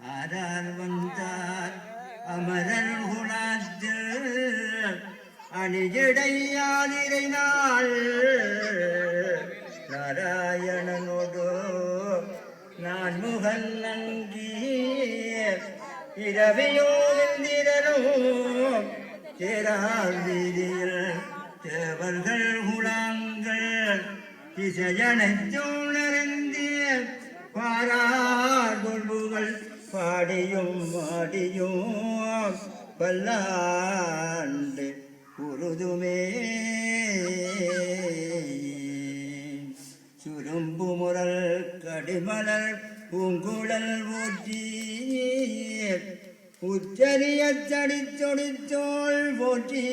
ஆரார் வந்தார் அமரர் குணாத்து அணிஜடையாதிரை நாள் நாராயணனோடு நான் முகன் நங்கி இரவியோந்திரனும் தேரார் வீதியில் தேவர்கள் குலாங்கள் திசையனைத்தும் நிறைந்திய பாரார் கொள்புகள் பாடியும் மாடியும் பல்லாண்டு உருதுமே சுரும்பு முரல் கடிமலர் பூங்குழல் ஊற்றி உச்சரிய சடிச்சொடிச்சோள் போற்றி